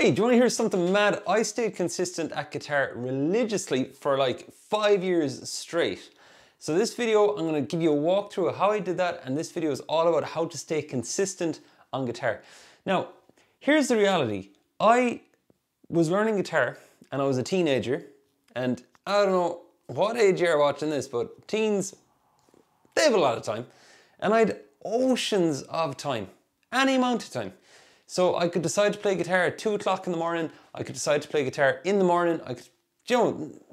Hey, do you want to hear something mad? I stayed consistent at guitar religiously for like 5 years straight. So this video, I'm going to give you a walkthrough of how I did that, and this video is all about how to stay consistent on guitar. Now, here's the reality. I was learning guitar and I was a teenager, and I don't know what age you're watching this, but teens, they have a lot of time. And I had oceans of time, any amount of time. So I could decide to play guitar at 2 o'clock in the morning. I could decide to play guitar in the morning. I could,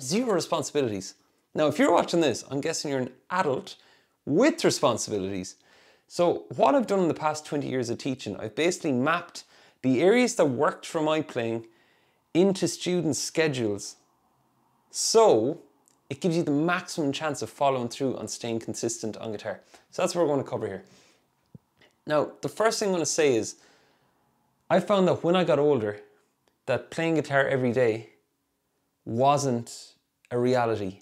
zero responsibilities. Now, if you're watching this, I'm guessing you're an adult with responsibilities. So what I've done in the past 20 years of teaching, I've basically mapped the areas that worked for my playing into students' schedules. So it gives you the maximum chance of following through on staying consistent on guitar. So that's what we're going to cover here. Now, the first thing I'm going to say is, I found that when I got older, that playing guitar every day wasn't a reality.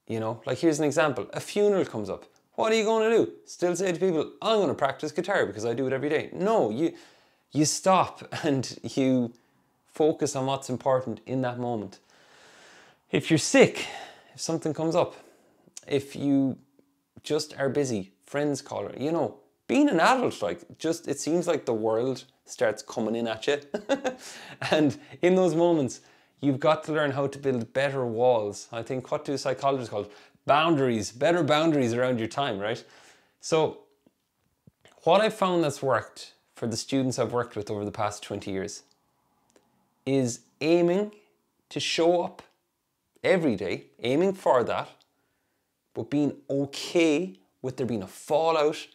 You know, like here's an example. A funeral comes up. What are you going to do? Still say to people, I'm going to practice guitar because I do it every day. No, you stop and you focus on what's important in that moment. If you're sick, if something comes up, if you just are busy, friends call her, you know, being an adult, like, just, it seems like the world starts coming in at you. And in those moments, you've got to learn how to build better walls. I think, what do psychologists call it? Boundaries, better boundaries around your time, right? So what I've found that's worked for the students I've worked with over the past 20 years is aiming to show up every day, aiming for that, but being okay with there being a fallout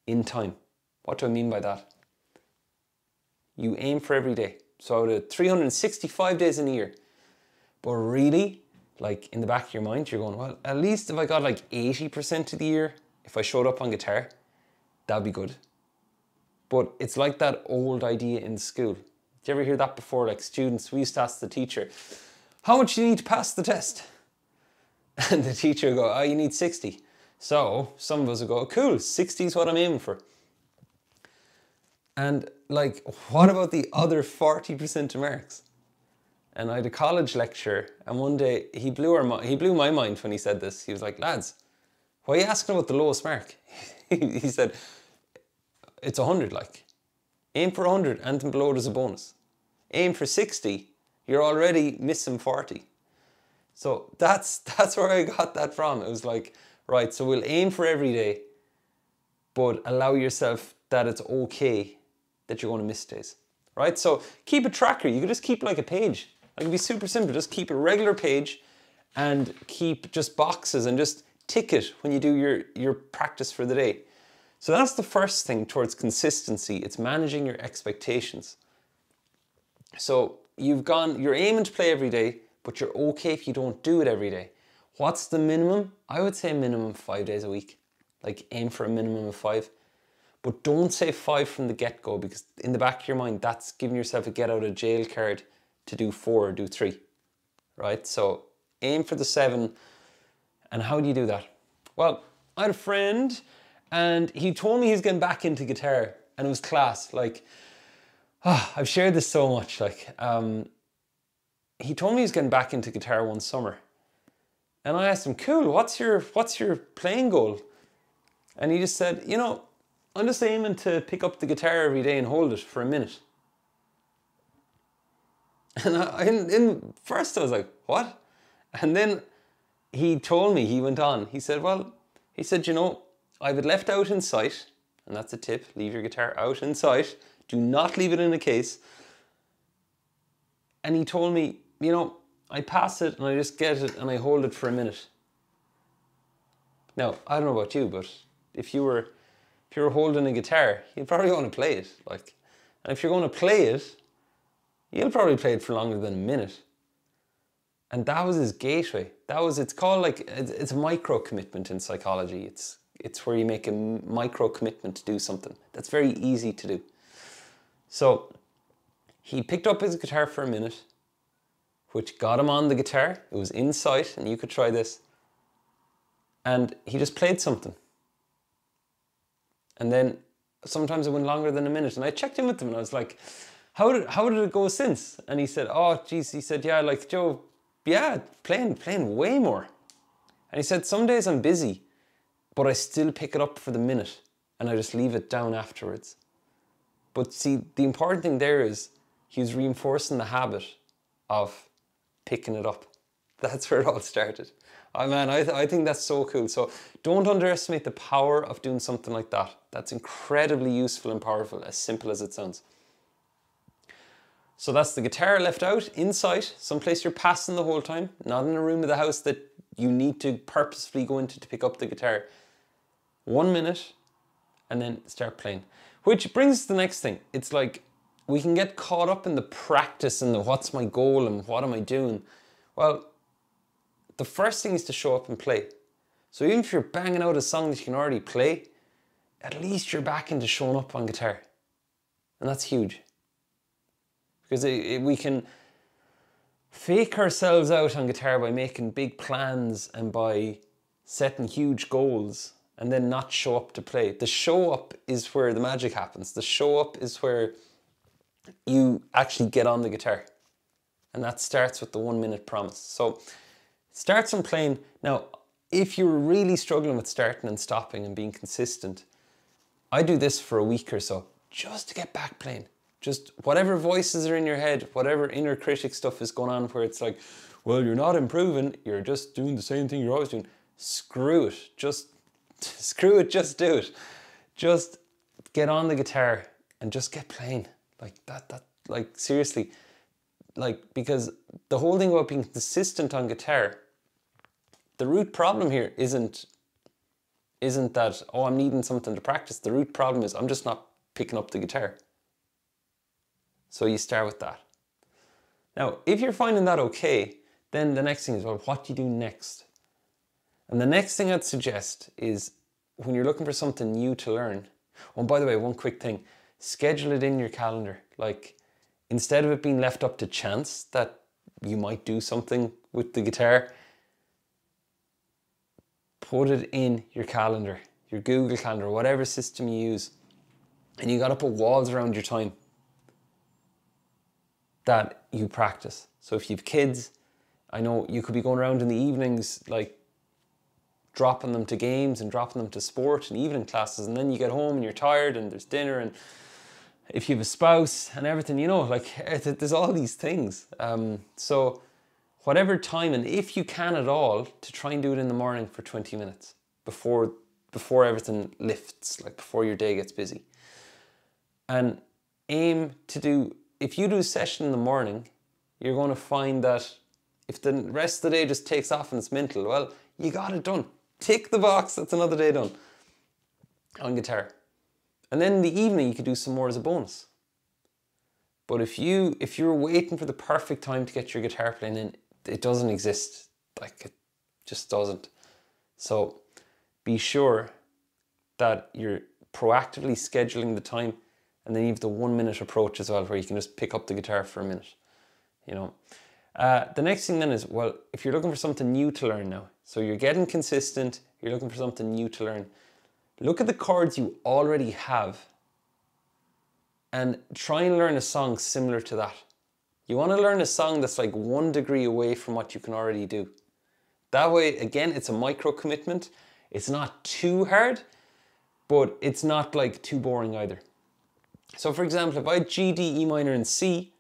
in time. What do I mean by that? You aim for every day. So out of 365 days in a year. But really, like in the back of your mind, you're going, well, at least if I got like 80% of the year, if I showed up on guitar, that'd be good. But it's like that old idea in school. Did you ever hear that before? Like students, we used to ask the teacher, how much do you need to pass the test? And the teacher would go, oh, you need 60. So some of us would go, cool, 60 is what I'm aiming for. And like, what about the other 40% of marks? And I had a college lecturer, and one day he blew my mind when he said this. He was like, lads, why are you asking about the lowest mark? He said, it's 100, like. Aim for 100, and below there's a bonus. Aim for 60, you're already missing 40. So that's where I got that from. It was like, right, so we'll aim for every day, but allow yourself that it's okay that you're going to miss days, right? So keep a tracker. You could just keep like a page. It can be super simple. Just keep a regular page and keep just boxes and just tick it when you do your practice for the day. So that's the first thing towards consistency. It's managing your expectations. So you're aiming to play every day, but you're okay if you don't do it every day. What's the minimum? I would say minimum 5 days a week. Like aim for a minimum of 5. But don't say 5 from the get-go, because in the back of your mind, that's giving yourself a get out of jail card to do 4 or do 3, right? So aim for the 7. And how do you do that? Well, I had a friend and he told me he's getting back into guitar, and it was class. Like, I've shared this so much. Like, he told me he's getting back into guitar one summer. And I asked him, cool, what's your playing goal? And he just said, you know, I'm just aiming to pick up the guitar every day and hold it for a minute. And in first I was like, what? And then he told me, he went on, he said, you know, I have it left out in sight, and that's a tip, leave your guitar out in sight. Do not leave it in a case. And he told me, you know, I pass it and I just get it and I hold it for a minute. Now, I don't know about you, but if you were holding a guitar, you'd probably want to play it. Like, and if you're going to play it, you'll probably play it for longer than a minute. And that was his gateway. It's called like, it's a micro commitment in psychology. It's where you make a micro commitment to do something. That's very easy to do. So he picked up his guitar for a minute, which got him on the guitar. It was in sight, and you could try this. And he just played something. And then sometimes it went longer than a minute. And I checked in with him and I was like, how did it go since? And he said, oh, geez, he said, yeah, like, Joe, yeah, playing way more. And he said, some days I'm busy, but I still pick it up for the minute and I just leave it down afterwards. But see, the important thing there is he was reinforcing the habit of picking it up. That's where it all started. Oh man, I think that's so cool. So don't underestimate the power of doing something like that. That's incredibly useful and powerful, as simple as it sounds. So that's the guitar left out, in sight, someplace you're passing the whole time, not in a room of the house that you need to purposefully go into to pick up the guitar. 1 minute, and then start playing. Which brings us to the next thing. It's like, we can get caught up in the practice and the what's my goal and what am I doing? Well, the first thing is to show up and play. So even if you're banging out a song that you can already play, at least you're back into showing up on guitar. And that's huge. Because we can fake ourselves out on guitar by making big plans and by setting huge goals and then not show up to play. The show up is where the magic happens. The show up is where you actually get on the guitar. And that starts with the 1 minute promise. So start some playing. Now, if you're really struggling with starting and stopping and being consistent, I do this for a week or so, just to get back playing. Just whatever voices are in your head, whatever inner critic stuff is going on where it's like, well, you're not improving, you're just doing the same thing you're always doing. Screw it. Just screw it, just do it. Just get on the guitar and just get playing. Like that, like seriously. Like, because the whole thing about being consistent on guitar, the root problem here isn't that, oh, I'm needing something to practice. The root problem is I'm just not picking up the guitar. So you start with that. Now, if you're finding that okay, then the next thing is, well, what do you do next? And the next thing I'd suggest is when you're looking for something new to learn, oh, by the way, one quick thing, schedule it in your calendar. Like, instead of it being left up to chance that you might do something with the guitar, put it in your calendar, your Google Calendar, whatever system you use, and you got to put walls around your time that you practice. So if you have kids, I know you could be going around in the evenings, like dropping them to games and dropping them to sport and evening classes, and then you get home and you're tired and there's dinner, and if you have a spouse and everything, you know, like there's all these things. So whatever time, and if you can at all, to try and do it in the morning for 20 minutes before everything lifts, like before your day gets busy. And aim to do, if you do a session in the morning, you're going to find that if the rest of the day just takes off and it's mental, well, you got it done. Tick the box, that's another day done on guitar. And then in the evening, you could do some more as a bonus. But if you're waiting for the perfect time to get your guitar playing in, it doesn't exist. Like, it just doesn't. So be sure that you're proactively scheduling the time, and then you have the 1 minute approach as well, where you can just pick up the guitar for a minute, you know. The next thing then is, well, if you're looking for something new to learn now, so you're getting consistent, you're looking for something new to learn, look at the chords you already have and try and learn a song similar to that. You want to learn a song that's like 1 degree away from what you can already do. That way, again, it's a micro commitment. It's not too hard, but it's not like too boring either. So for example, if I had G, D, E minor and C,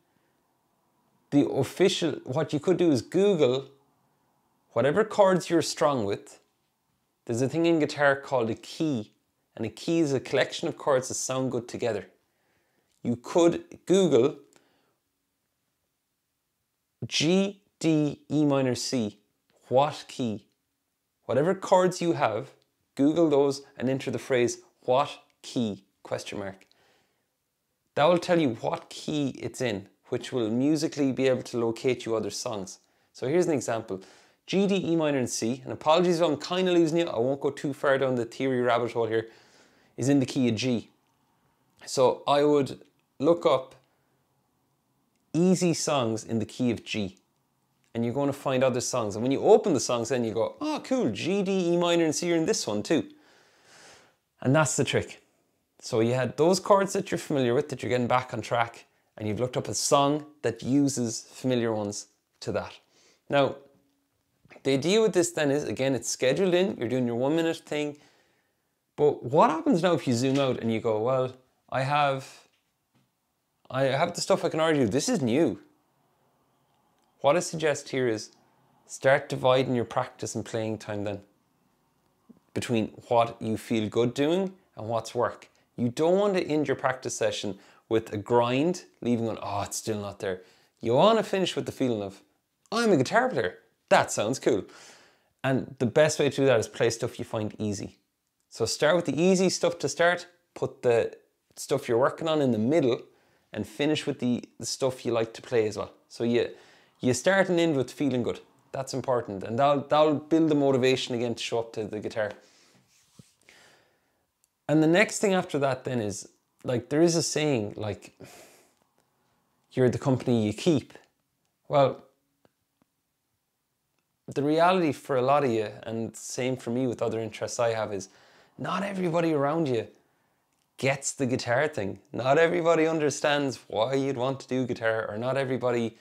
what you could do is Google whatever chords you're strong with. There's a thing in guitar called a key, and a key is a collection of chords that sound good together. You could Google G, D, E minor, C, what key? Whatever chords you have, Google those and enter the phrase, what key, question mark. That will tell you what key it's in, which will musically be able to locate you other songs. So here's an example. G, D, E minor and C, and apologies if I'm kind of losing you, I won't go too far down the theory rabbit hole here, is in the key of G. So I would look up easy songs in the key of G, and you're going to find other songs. And when you open the songs, then you go, oh cool, G, D, E minor and C are in this one too. And that's the trick. So you had those chords that you're familiar with, that you're getting back on track, and you've looked up a song that uses familiar ones to that. Now, the idea with this then is, again, it's scheduled in, you're doing your 1 minute thing, but what happens now if you zoom out and you go, well, I have the stuff I can already do. This is new. What I suggest here is start dividing your practice and playing time then between what you feel good doing and what's work. You don't want to end your practice session with a grind, leaving on, oh, it's still not there. You want to finish with the feeling of, I'm a guitar player. That sounds cool. And the best way to do that is play stuff you find easy. So start with the easy stuff to start, put the stuff you're working on in the middle, and finish with the stuff you like to play as well. So you start and end with feeling good. That's important, and that'll build the motivation again to show up to the guitar. And the next thing after that then is, like, there is a saying, like, you're the company you keep. Well, the reality for a lot of you, and same for me with other interests I have, is not everybody around you gets the guitar thing. Not everybody understands why you'd want to do guitar, or not everybody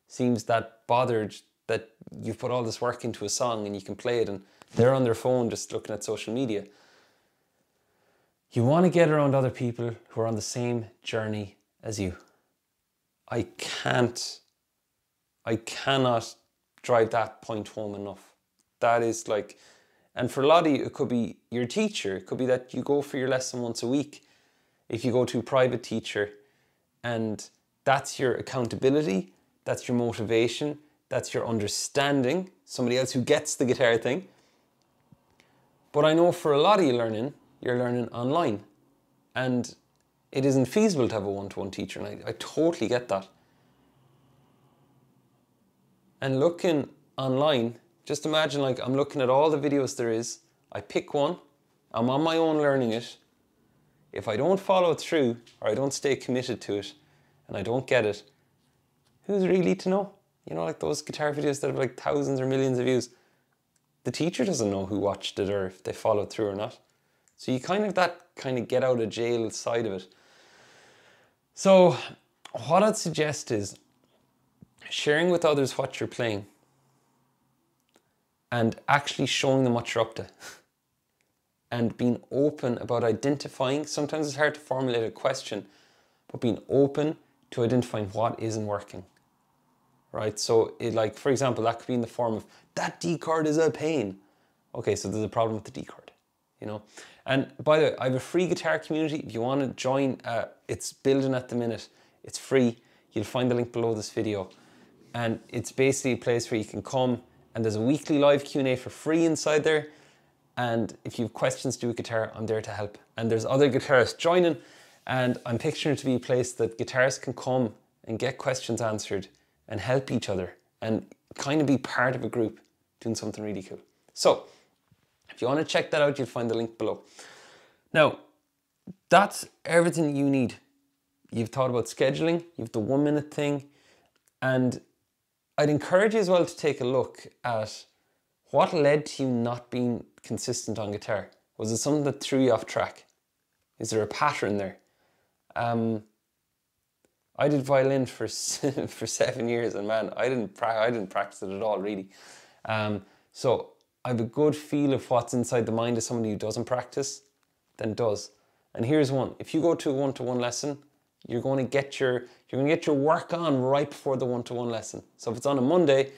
seems that bothered that you've put all this work into a song and you can play it and they're on their phone just looking at social media. You want to get around other people who are on the same journey as you. I cannot drive that point home enough. That is like, and for a lot of you, it could be your teacher. It could be that you go for your lesson once a week. If you go to a private teacher, and that's your accountability, that's your motivation, that's your understanding, somebody else who gets the guitar thing. But I know for a lot of you you're learning online, and it isn't feasible to have a one-to-one teacher, and I totally get that. And looking online, just imagine, like, I'm looking at all the videos there is, I pick one, I'm on my own learning it. If I don't follow through, or I don't stay committed to it, and I don't get it, who's really to know? You know, like those guitar videos that have like thousands or millions of views. The teacher doesn't know who watched it or if they followed through or not. So you kind of get out of jail side of it. So what I'd suggest is sharing with others what you're playing and actually showing them what you're up to. And being open about identifying, sometimes it's hard to formulate a question, but being open to identifying what isn't working, right? So like, for example, that could be in the form of, that D chord is a pain. Okay, so there's a problem with the D chord, you know? And by the way, I have a free guitar community. If you want to join, it's building at the minute. It's free. You'll find the link below this video. And it's basically a place where you can come, and there's a weekly live Q&A for free inside there. And if you have questions to do with guitar, I'm there to help. And there's other guitarists joining, and I'm picturing it to be a place that guitarists can come and get questions answered and help each other and kind of be part of a group doing something really cool. So if you want to check that out, you'll find the link below. Now, that's everything you need. You've thought about scheduling, you've the 1 minute thing, and I'd encourage you as well to take a look at what led to you not being consistent on guitar. Was it something that threw you off track? Is there a pattern there? I did violin for 7 years, and man, I didn't practice it at all, really. So I have a good feel of what's inside the mind of somebody who doesn't practice than does. And here's one: if you go to a one-to-one lesson, you're going to get your work on right before the one-to-one lesson. So if it's on a Monday,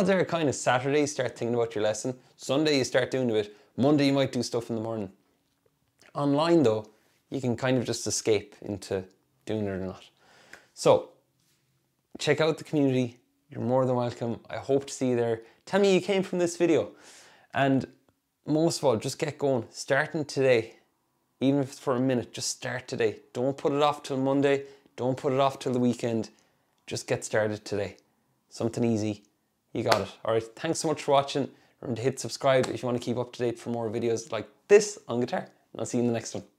there kind of Saturday you start thinking about your lesson. Sunday you start doing a bit. Monday you might do stuff in the morning. Online though, you can kind of just escape into doing it or not. So check out the community. You're more than welcome. I hope to see you there. Tell me you came from this video. And most of all, just get going. Starting today. Even if it's for a minute, just start today. Don't put it off till Monday. Don't put it off till the weekend. Just get started today. Something easy. You got it. All right. Thanks so much for watching. Remember to hit subscribe if you want to keep up to date for more videos like this on guitar. And I'll see you in the next one.